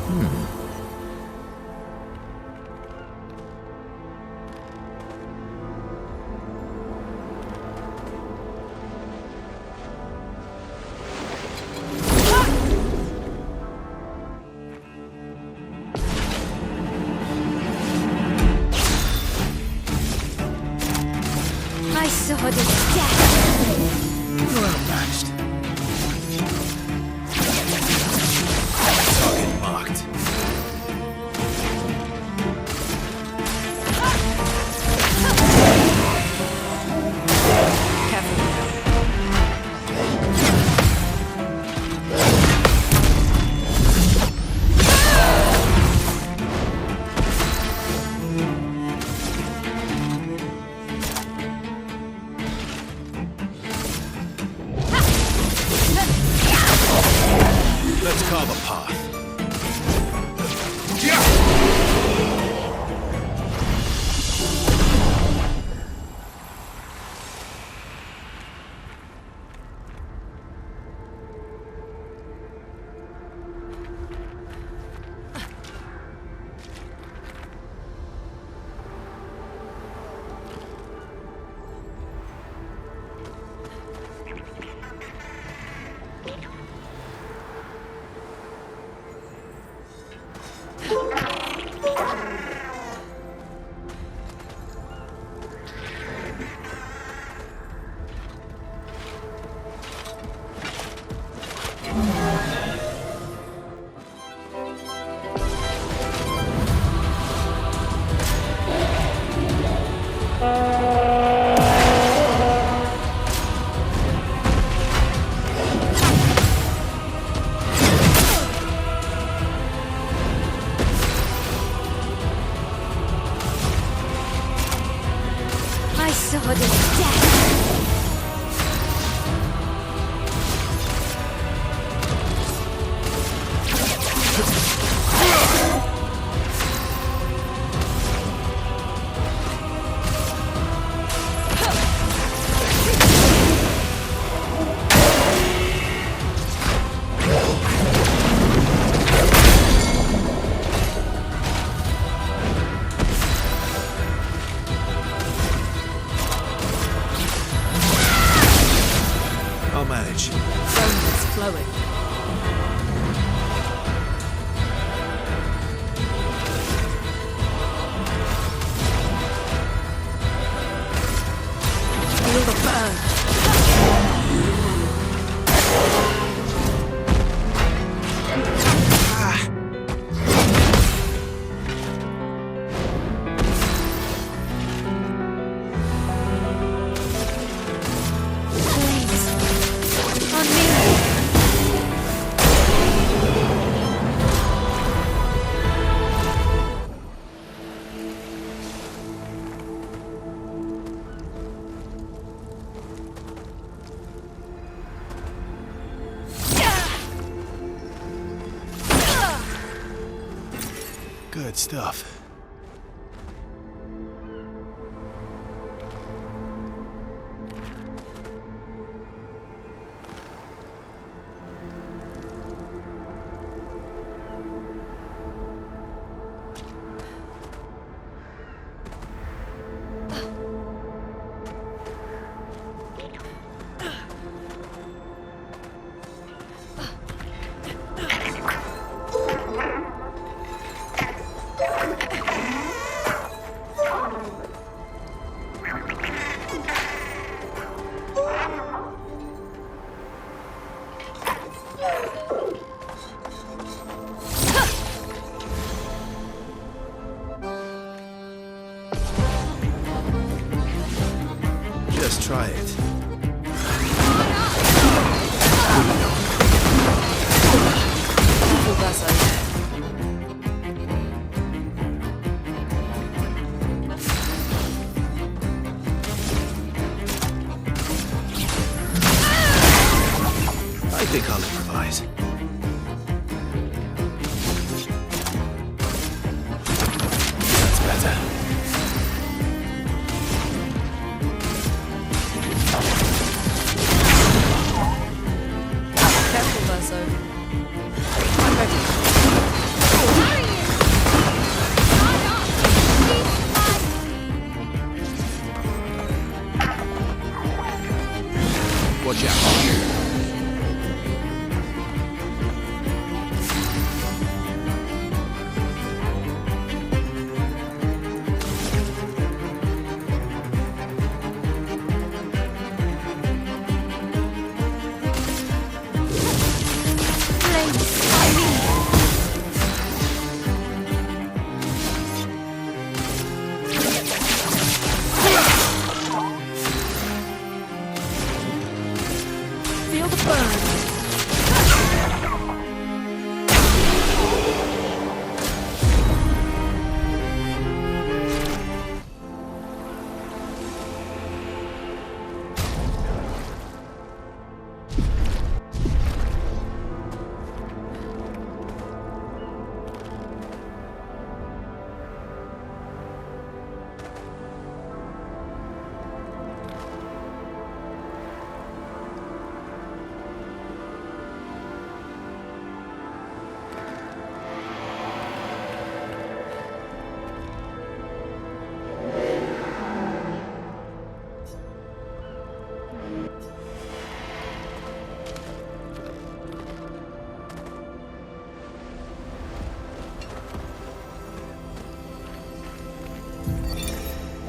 My sword is death. Well matched. Target marked. Let's carve a path. My sword is death. I'll manage. Bone is flowing. Feel the burn. Please. On me. Good stuff.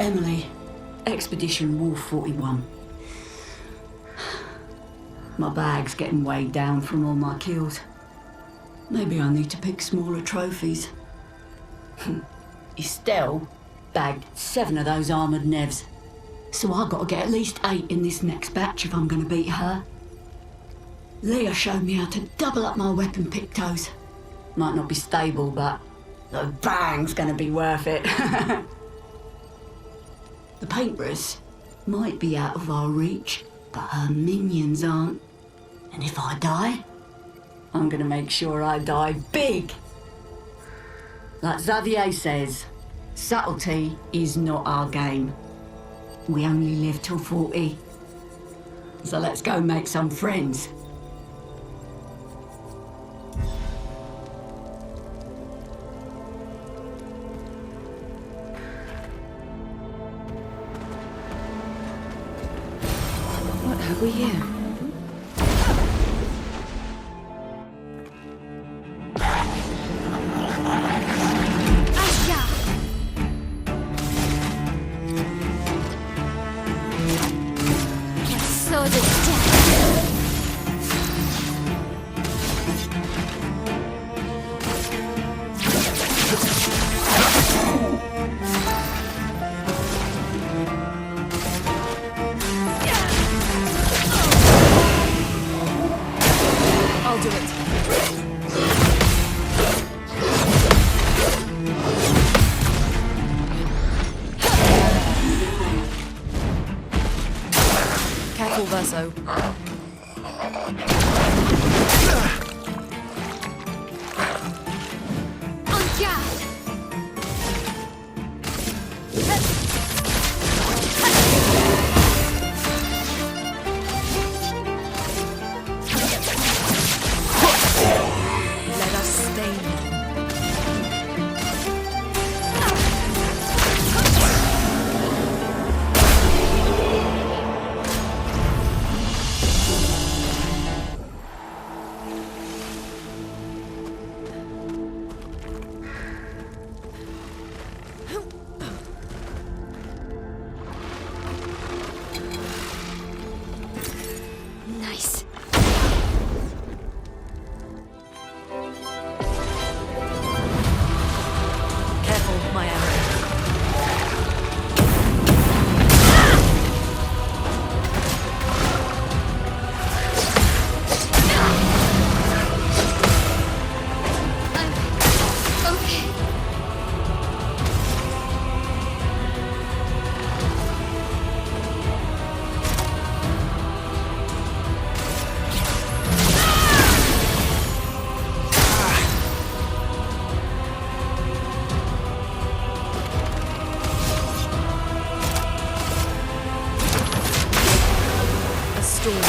Emily, Expedition Wolf 41. My bag's getting weighed down from all my kills. Maybe I need to pick smaller trophies. Estelle bagged 7 of those armoured nevs. So I've got to get at least 8 in this next batch if I'm going to beat her. Leah showed me how to double up my weapon pictos. Might not be stable, but the bang's going to be worth it. The paintbrush might be out of our reach, but her minions aren't. And if I die, I'm going to make sure I die big. Like Xavier says, subtlety is not our game. We only live till 40. So let's go make some friends. What have we here? I'll do it. Careful, Verso. On guard! Let us stay now. Nice. Careful, my arrow. Okay. A storm is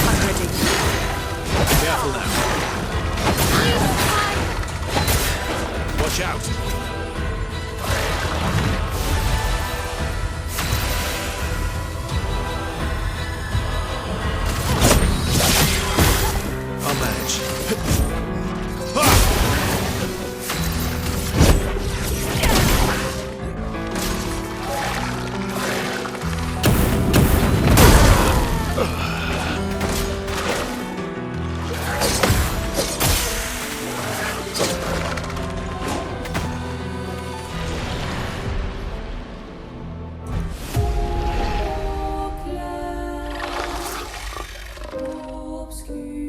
I'm ready. Careful now. Watch out. I'll manage. Clair Obscur.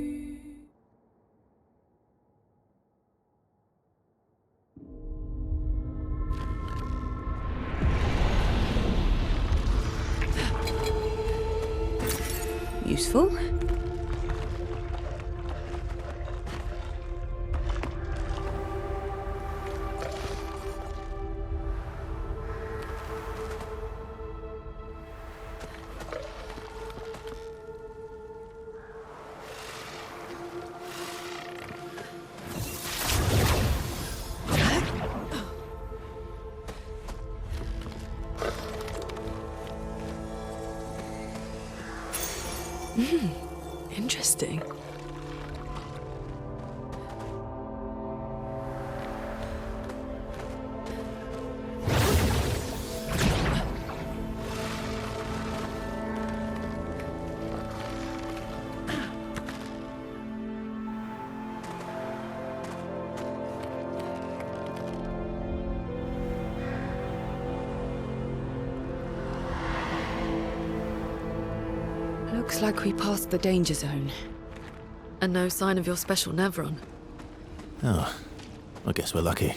useful. Interesting. Looks like we passed the danger zone. And no sign of your special Nevron. Oh, I guess we're lucky.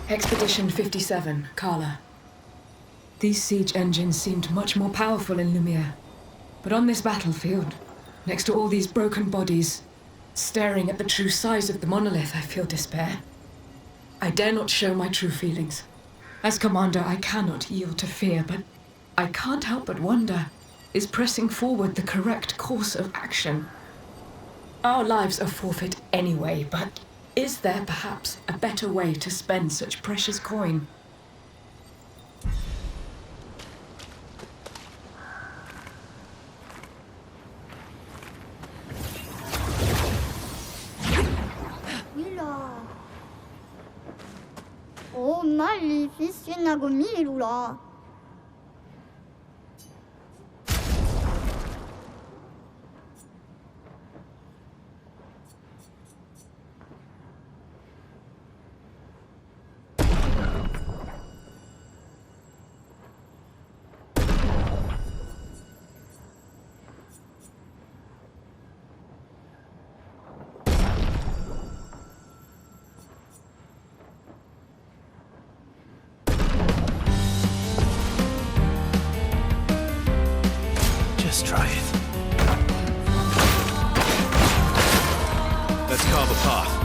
Expedition 57, Carla. These siege engines seemed much more powerful in Lumiere. But on this battlefield, next to all these broken bodies, staring at the true size of the monolith, I feel despair. I dare not show my true feelings. As commander, I cannot yield to fear, but I can't help but wonder, is pressing forward the correct course of action? Our lives are forfeit anyway, but is there perhaps a better way to spend such precious coin? Mila. Oh, maleficinago Milula. Just try it. Let's carve a path.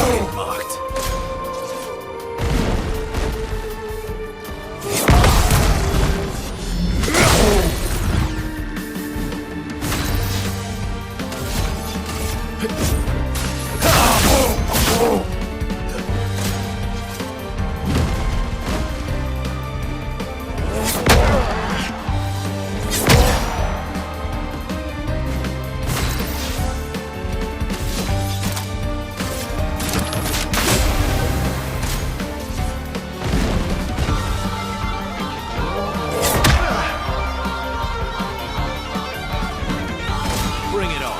Target marked. Bring it on.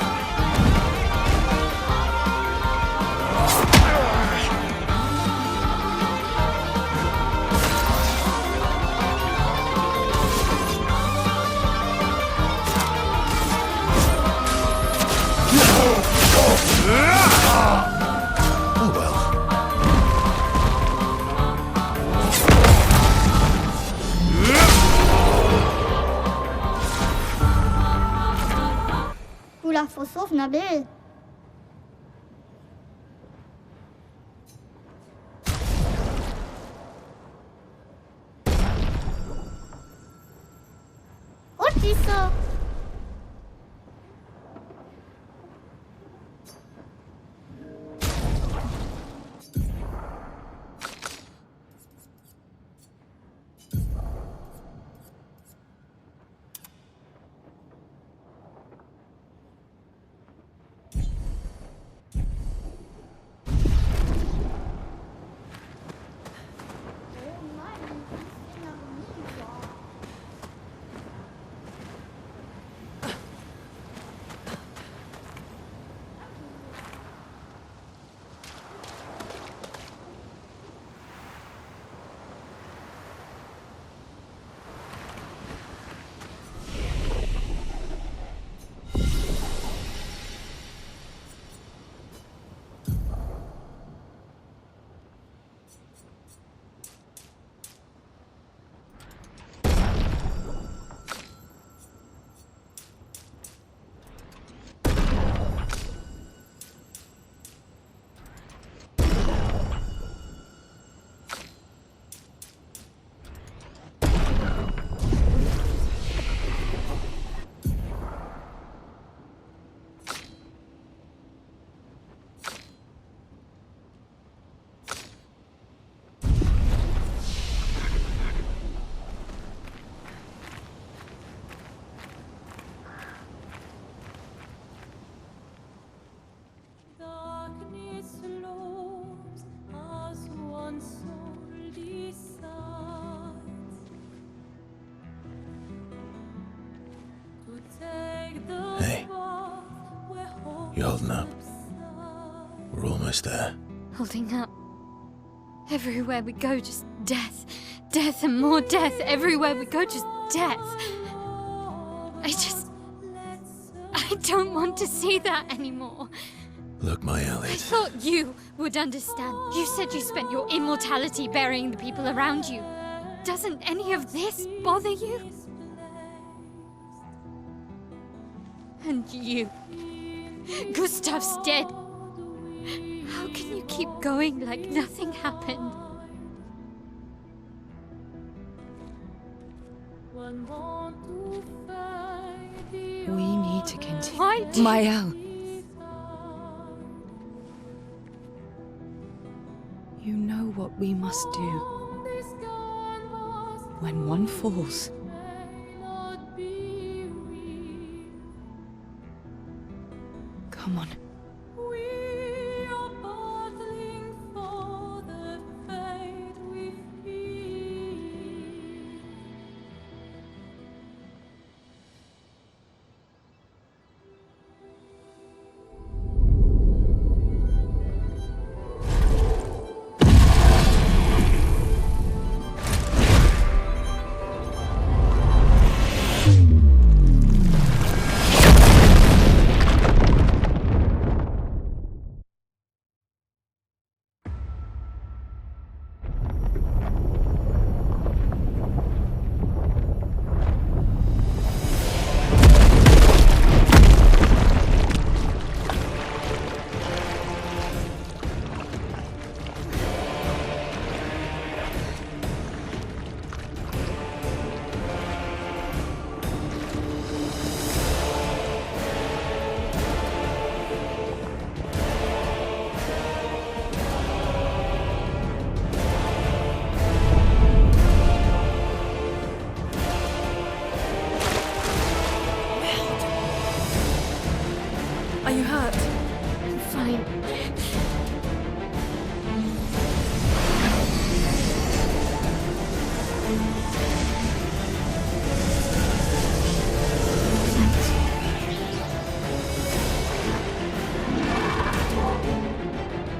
Annabelle. 어딨어? Hey, you holding up? We're almost there. Holding up. Everywhere we go, just death. Death and more death. Everywhere we go, just death. I don't want to see that anymore. Look, my I Elliot. thought you would understand. You said you spent your immortality burying the people around you. Doesn't any of this bother you? And you. Gustav's dead. How can you keep going like nothing happened? We need to continue. Why do Mael. You know what we must do. When one falls, come on. Are you hurt? I'm fine.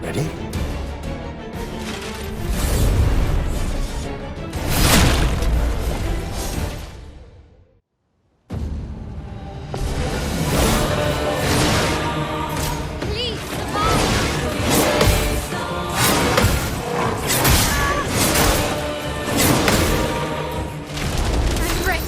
Ready? Please, survive! I'm ready.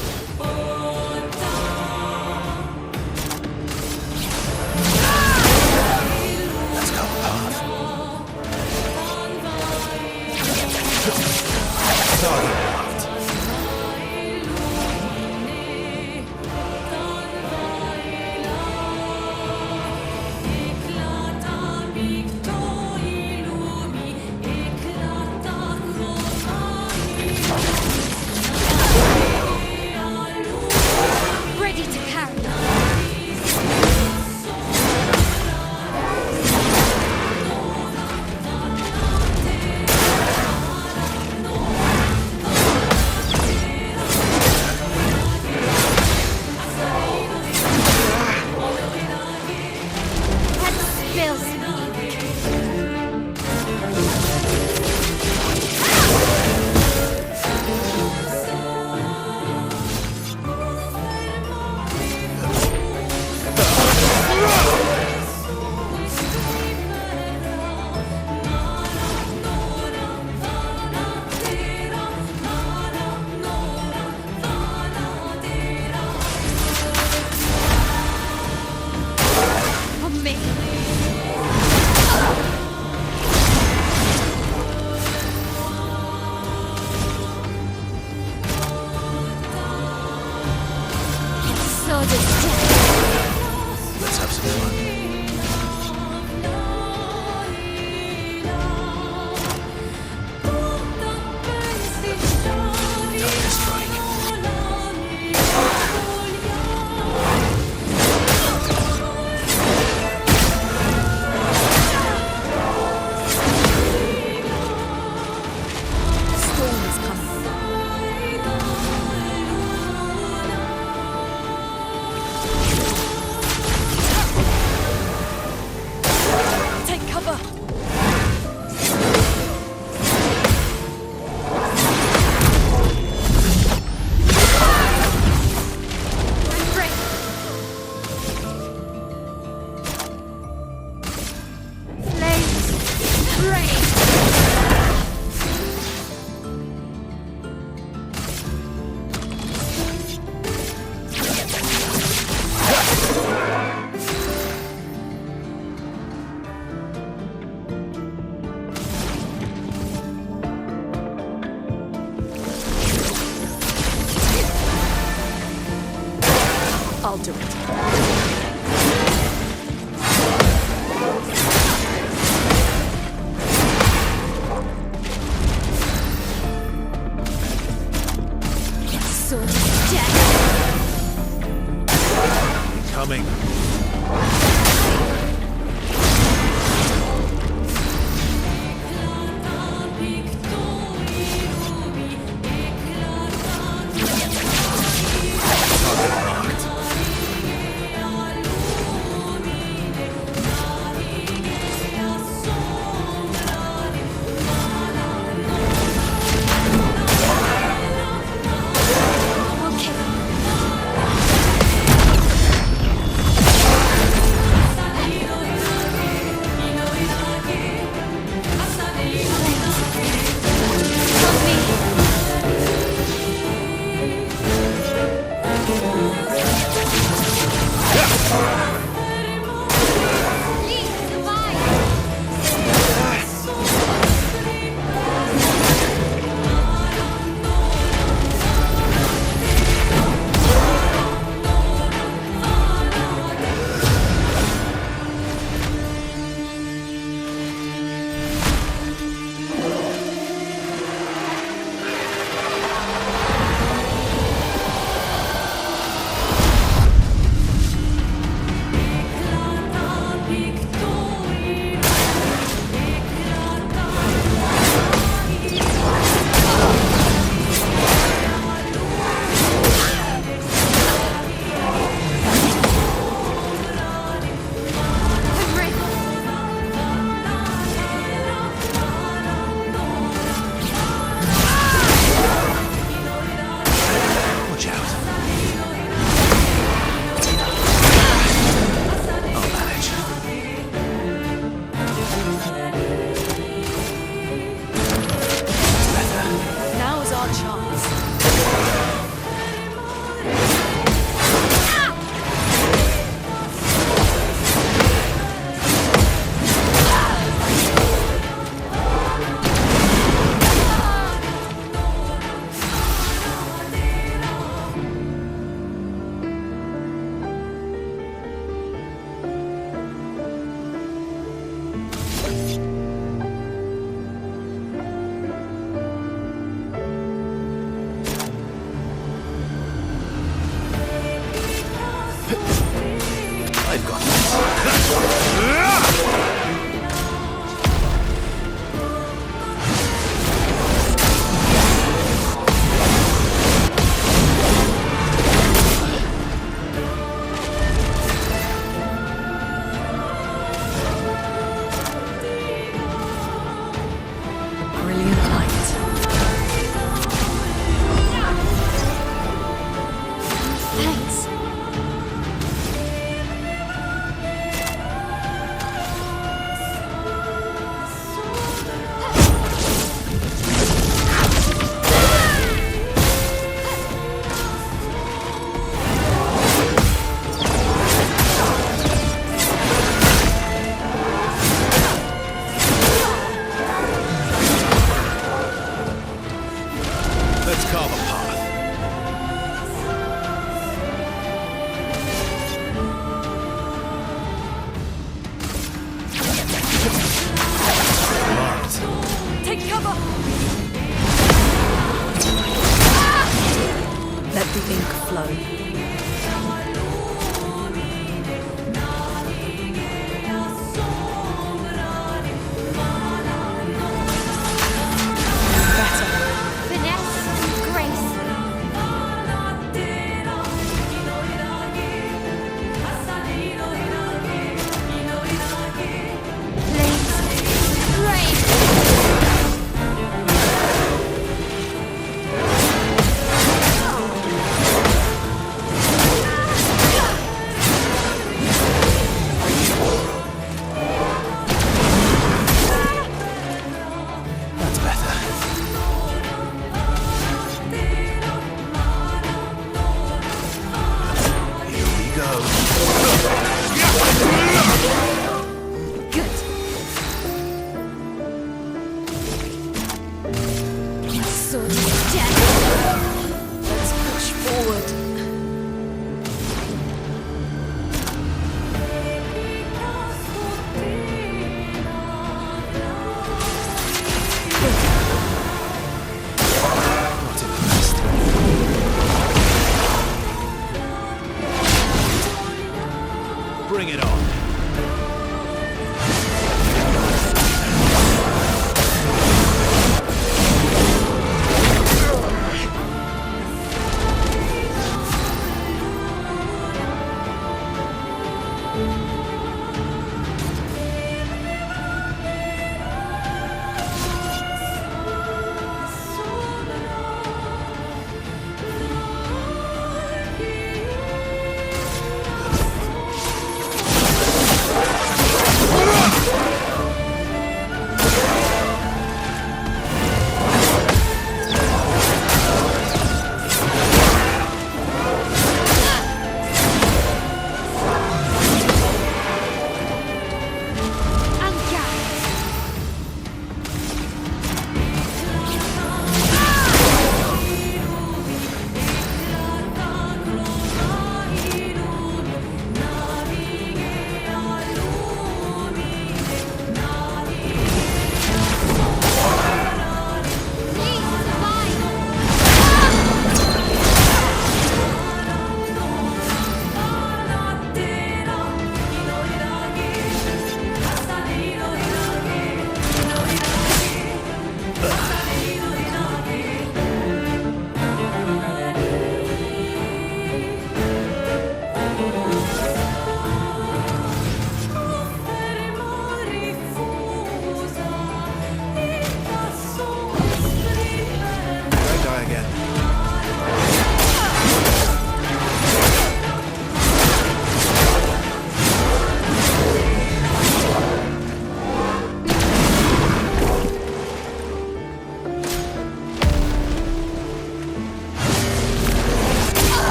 I'll do it. Sword of death. Coming.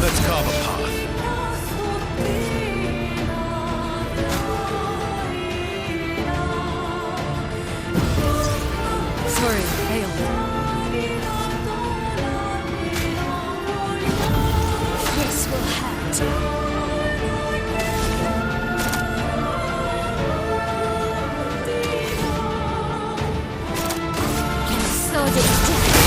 Let's carve a path. Sorry, failed. This will hurt. Sod it down.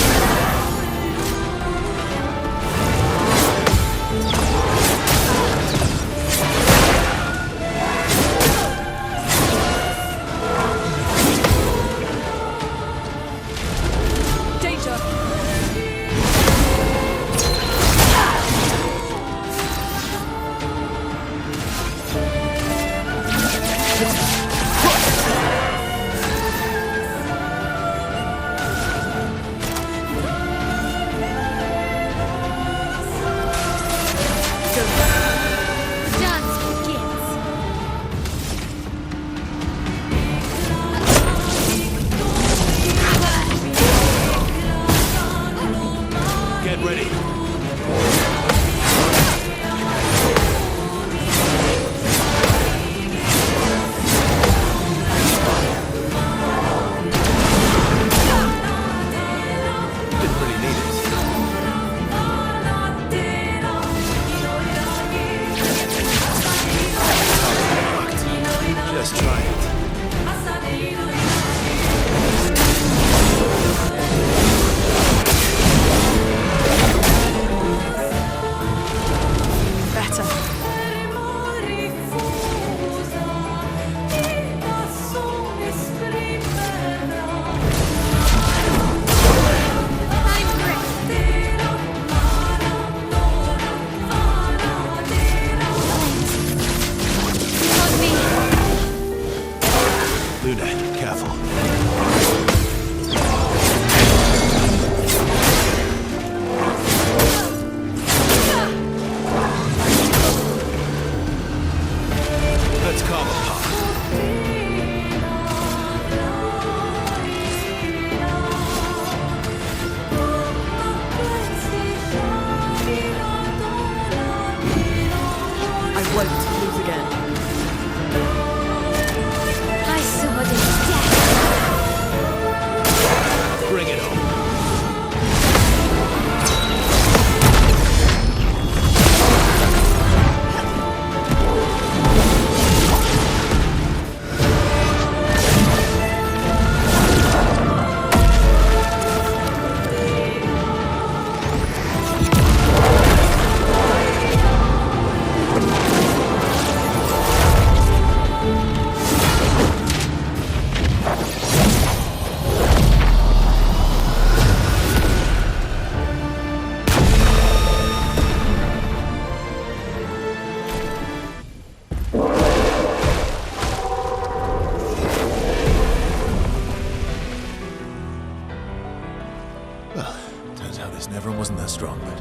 Everyone wasn't that strong, but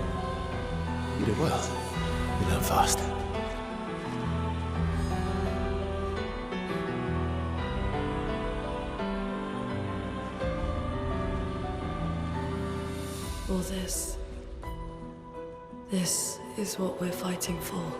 you did well. You learned fast. All this is what we're fighting for.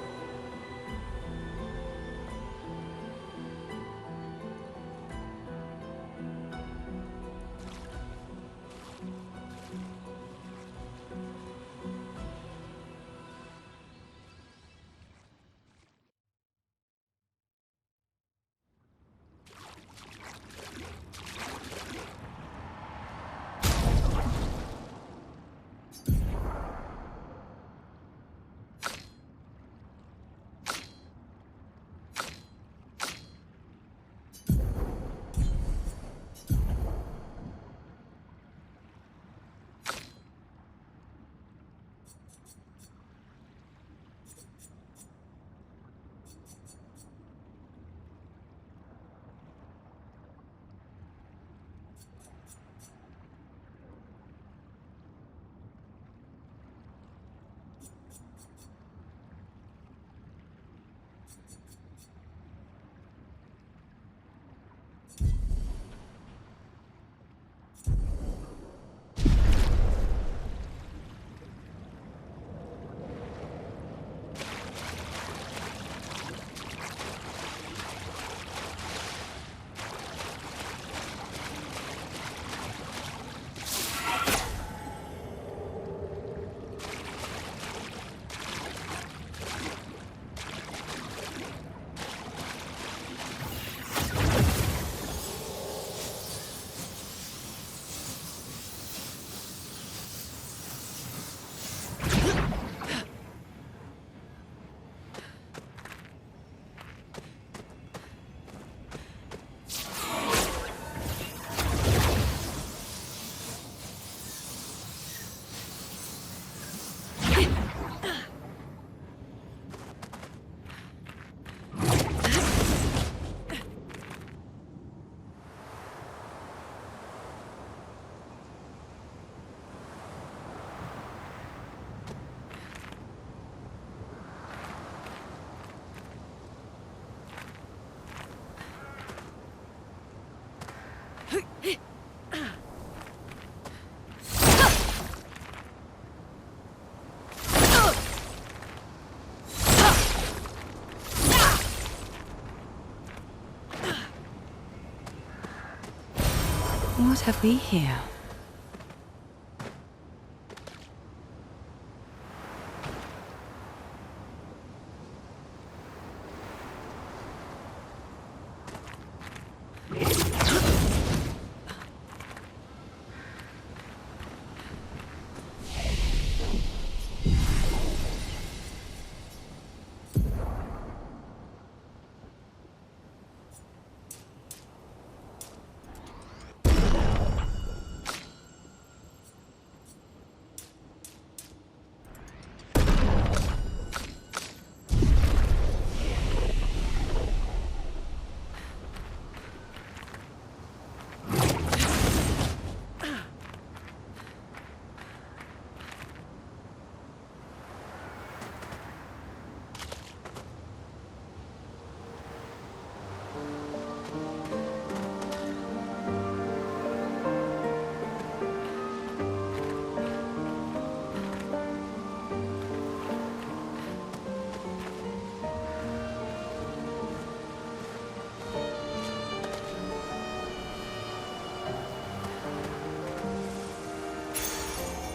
What have we here?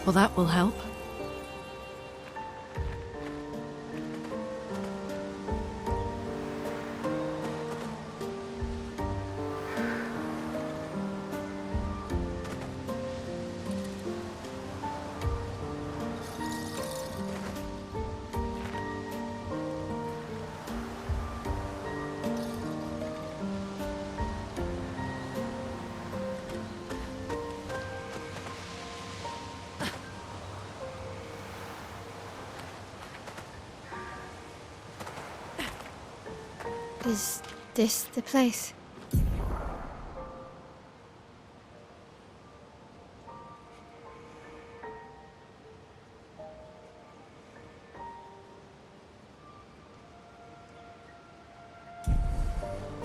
Well, that will help. Is this the place?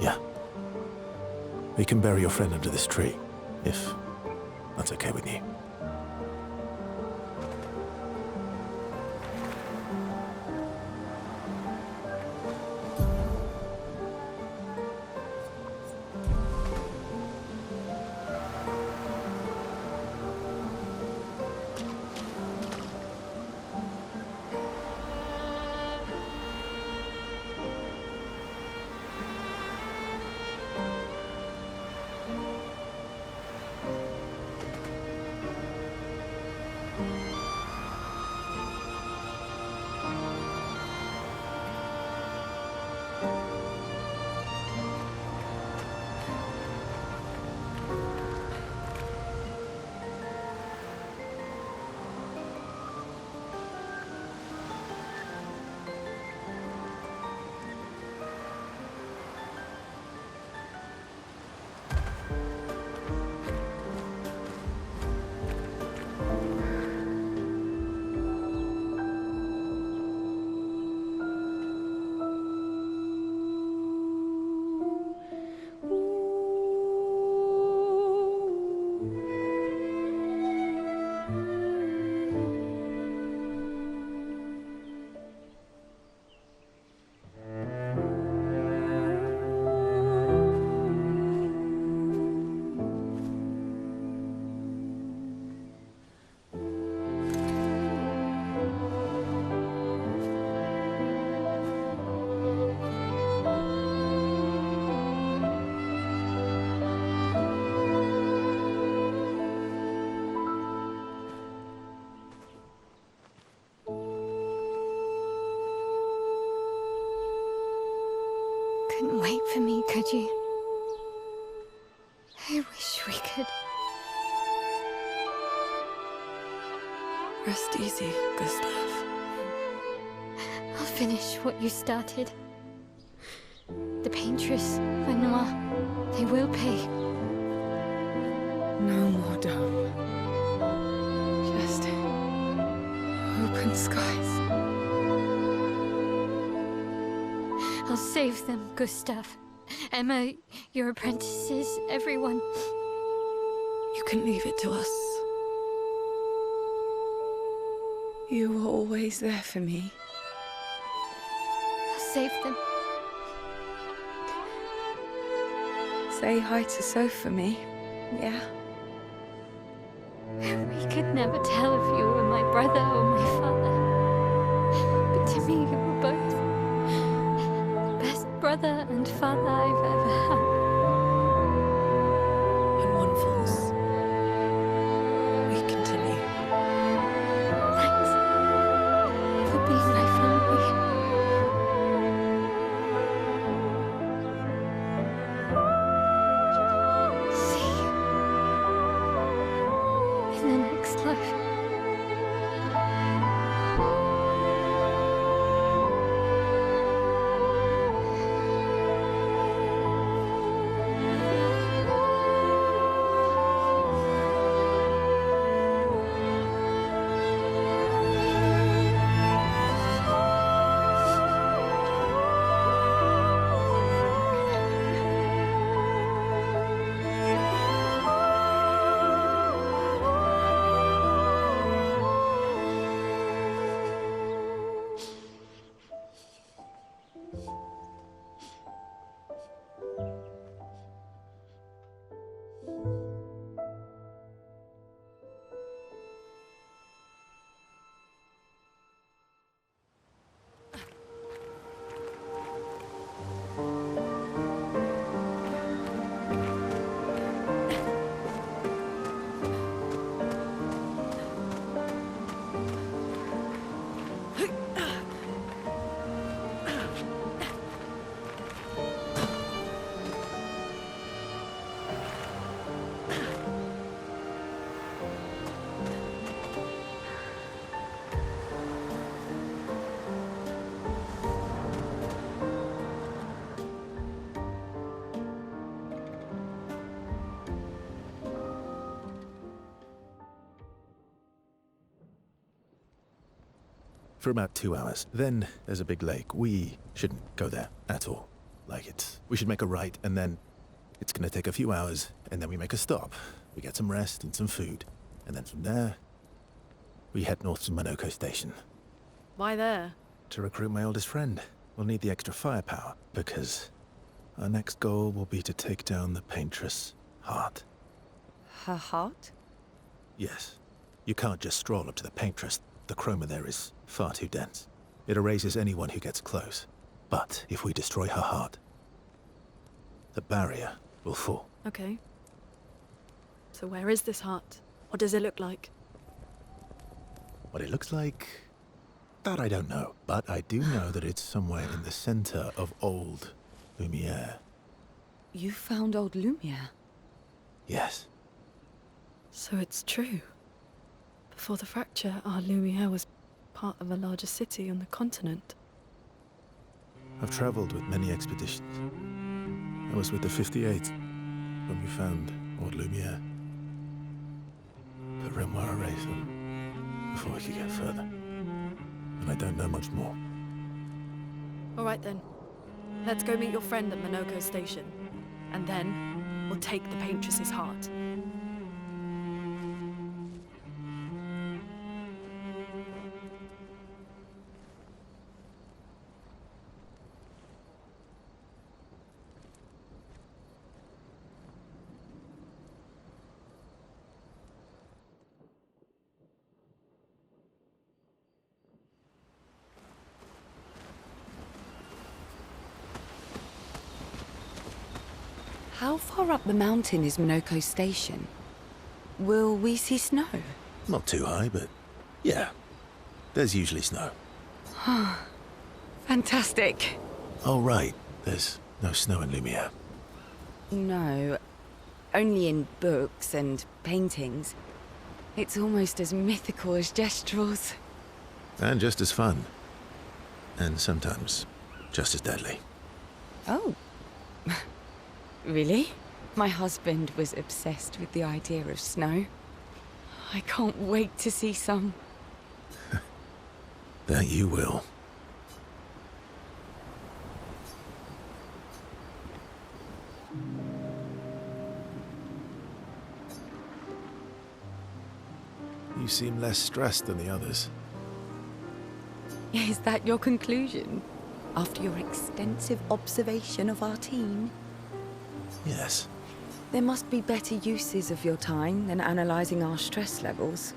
Yeah. We can bury your friend under this tree, if that's okay with you. Couldn't wait for me, could you? I wish we could. Rest easy, Gustav. I'll finish what you started. The paintress, Renoir, they will pay. No more dome. Just open skies. I'll save them, Gustav. Emma, your apprentices, everyone. You can leave it to us. You were always there for me. I'll save them. Say hi to Soph for me, yeah? We could never tell if you were my brother or my father. But to me, you were both. Best brother and father I've ever had. When one falls, we continue. Thanks for being my family. See you in the next life. For about 2 hours. Then there's a big lake. We shouldn't go there at all. We should make a right, and then it's gonna take a few hours, and then we make a stop. We get some rest and some food. And then from there, we head north to Monoko Station. Why there? To recruit my oldest friend. We'll need the extra firepower, because our next goal will be to take down the Paintress' heart. Her heart? Yes. You can't just stroll up to the Paintress. The chroma there is far too dense. It erases anyone who gets close. But if we destroy her heart, the barrier will fall. Okay. So where is this heart? What does it look like? What it looks like, that I don't know. But I do know that it's somewhere in the center of old Lumiere. You found old Lumiere? Yes. So it's true. Before the fracture, our Lumiere was part of a larger city on the continent. I've traveled with many expeditions. I was with the 58th when we found old Lumiere. But Renoir erased them before we could get further. And I don't know much more. All right then. Let's go meet your friend at Monoko Station. And then we'll take the Paintress's heart. How far up the mountain is Monoko Station? Will we see snow? Not too high, but yeah. There's usually snow. Fantastic. Oh, right. There's no snow in Lumiere. No, only in books and paintings. It's almost as mythical as Gestrels. And just as fun. And sometimes just as deadly. Oh. Really? My husband was obsessed with the idea of snow. I can't wait to see some. That you will. You seem less stressed than the others. Is that your conclusion? After your extensive observation of our team? Yes. There must be better uses of your time than analysing our stress levels.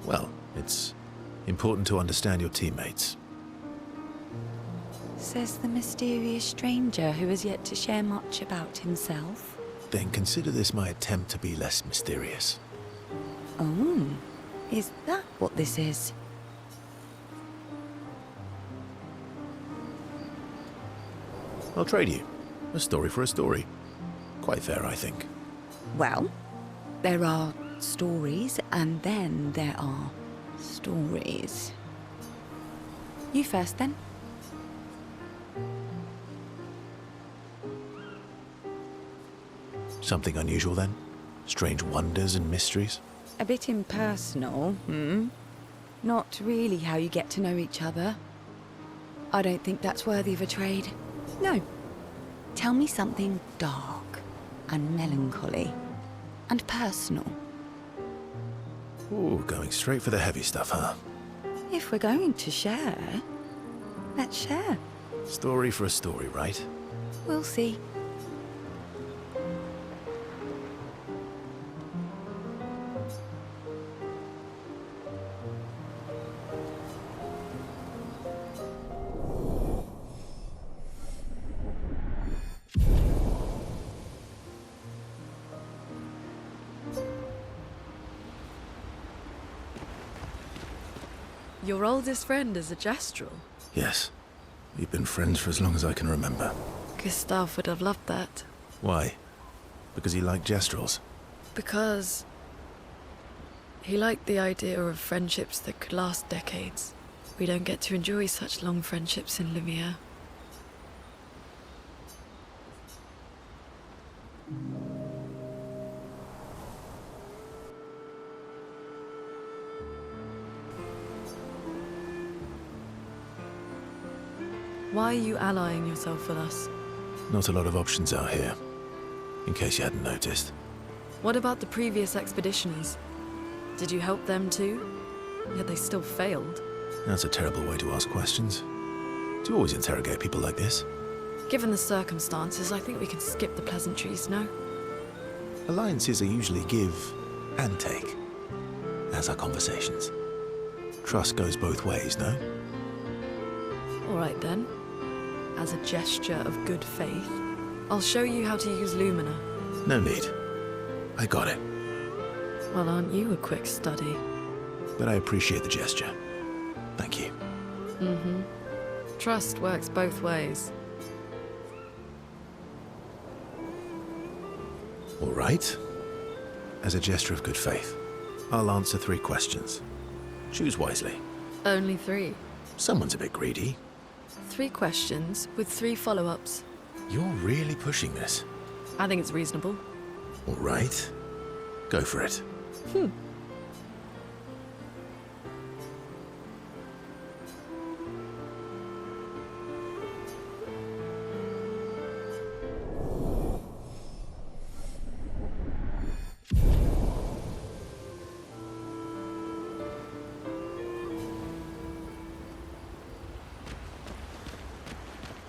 Well, it's important to understand your teammates. Says the mysterious stranger who has yet to share much about himself. Then consider this my attempt to be less mysterious. Oh, is that what this is? I'll trade you. A story for a story. Quite fair, I think. Well, there are stories, and then there are stories. You first, then. Something unusual, then? Strange wonders and mysteries? A bit impersonal, hmm? Not really how you get to know each other. I don't think that's worthy of a trade. No. Tell me something dark and melancholy and personal. Ooh, going straight for the heavy stuff, huh? If we're going to share, let's share. Story for a story, right? We'll see. Your oldest friend is a Gestrel. Yes. We've been friends for as long as I can remember. Gustav would have loved that. Why? Because he liked Gestrels? Because he liked the idea of friendships that could last decades. We don't get to enjoy such long friendships in Lumiere. Why are you allying yourself with us? Not a lot of options out here, in case you hadn't noticed. What about the previous expeditioners? Did you help them too? Yet they still failed. That's a terrible way to ask questions. Do you always interrogate people like this? Given the circumstances, I think we can skip the pleasantries, no? Alliances are usually give and take, as are conversations. Trust goes both ways, no? All right then. As a gesture of good faith, I'll show you how to use Lumina. No need. I got it. Well, aren't you a quick study? But I appreciate the gesture. Thank you. Mm-hmm. Trust works both ways. All right. As a gesture of good faith, I'll answer 3 questions. Choose wisely. Only 3. Someone's a bit greedy. 3 questions with 3 follow-ups. You're really pushing this. I think it's reasonable. All right. Go for it.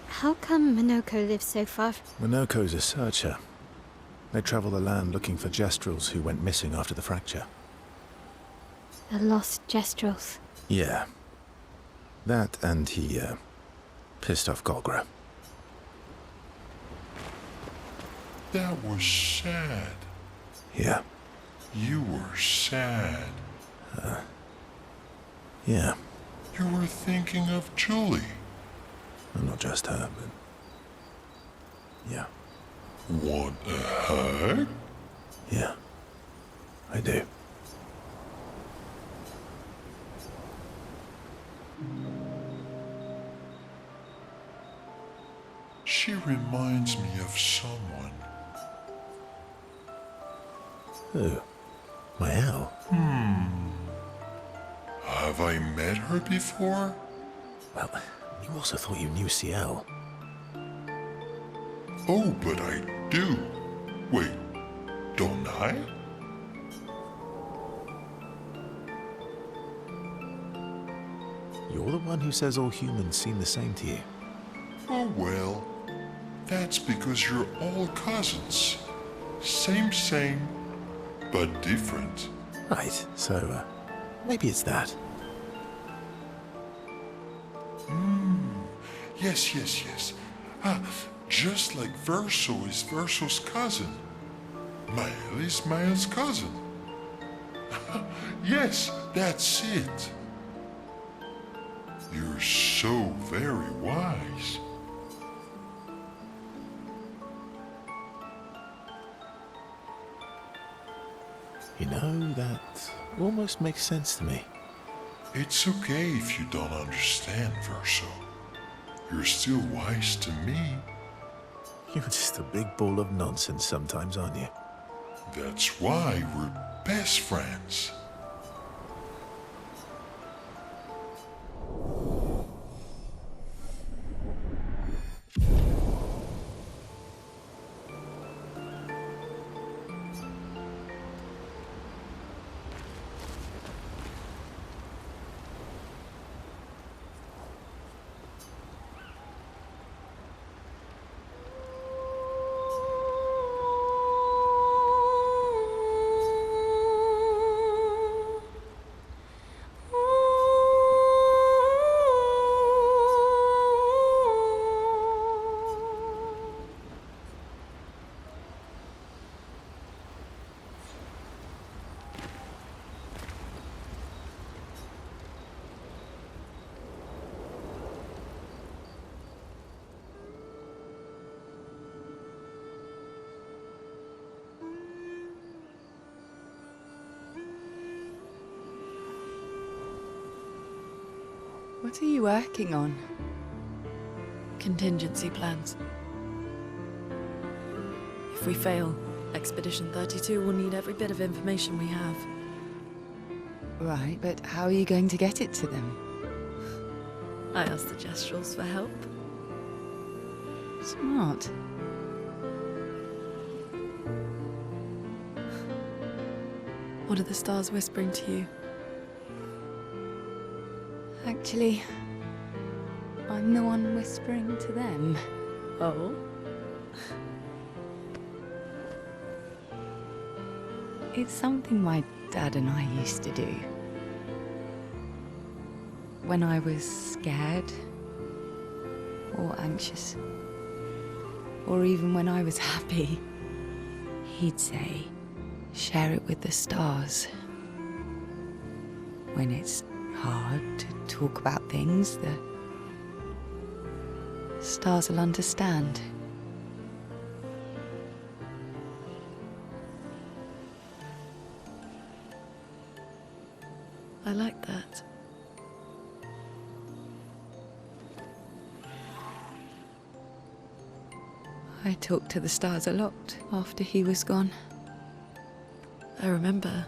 How come Minoko lives so far? Minoko's a searcher. They travel the land looking for Gestrels who went missing after the fracture. The lost Gestrels. Yeah. That and he, pissed off Golgra. That was sad. Yeah. You were sad. Yeah. You were thinking of Julie. Well, not just her, but... yeah. Want a hug? Yeah. I do. She reminds me of someone. Who? My owl? Have I met her before? Well, you also thought you knew CL. Oh, but I do. Wait, don't I? You're the one who says all humans seem the same to you. Oh well, that's because you're all cousins. Same, but different. Right, so, maybe it's that. Yes. Just like Verso is Verso's cousin. Mael is Mael's cousin. Yes, that's it. You're so very wise. You know, that almost makes sense to me. It's okay if you don't understand, Verso. You're still wise to me. You're just a big ball of nonsense sometimes, aren't you? That's why we're best friends. What are you working on? Contingency plans. If we fail, Expedition 32 will need every bit of information we have. Right, but how are you going to get it to them? I asked the Gestrals for help. Smart. What are the stars whispering to you? Actually, I'm the one whispering to them. Oh? It's something my dad and I used to do. When I was scared, or anxious, or even when I was happy, he'd say, share it with the stars. When it's hard to talk about things, the stars will understand. I like that. I talked to the stars a lot after he was gone. I remember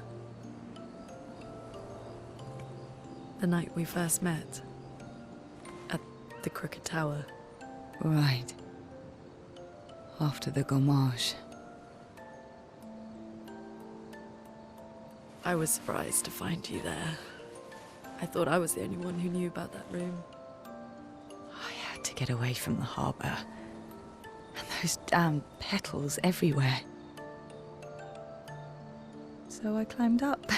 the night we first met at the Crooked Tower. Right. After the gommage. I was surprised to find you there. I thought I was the only one who knew about that room. I had to get away from the harbour. And those damn petals everywhere. So I climbed up.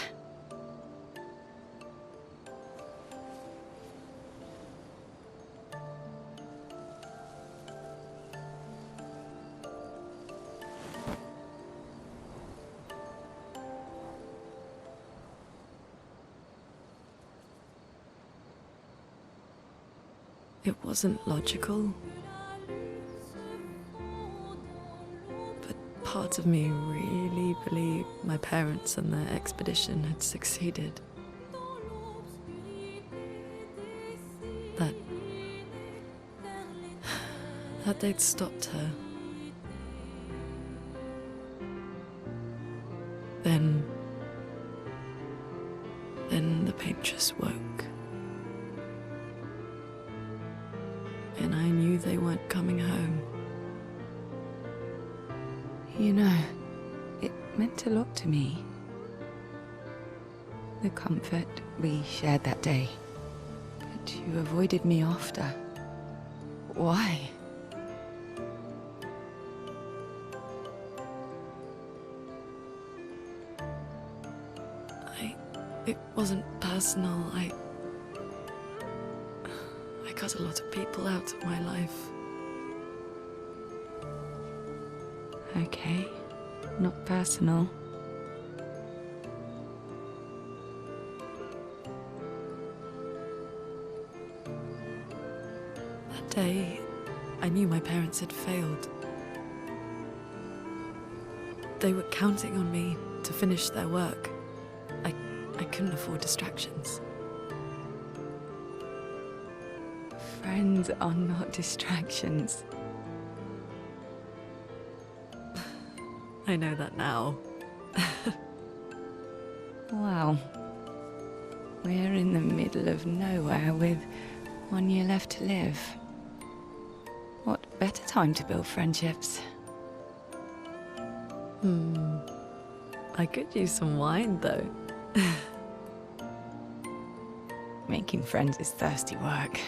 It wasn't logical. But part of me really believed my parents and their expedition had succeeded. That they'd stopped her. Then the paint just woke. And I knew they weren't coming home. You know, it meant a lot to me. The comfort we shared that day. But you avoided me after. Why? It wasn't personal. I cut a lot of people out of my life. Okay, not personal. That day, I knew my parents had failed. They were counting on me to finish their work. I couldn't afford distractions. Friends are not distractions. I know that now. Wow. We're in the middle of nowhere with 1 year left to live. What better time to build friendships? I could use some wine, though. Making friends is thirsty work.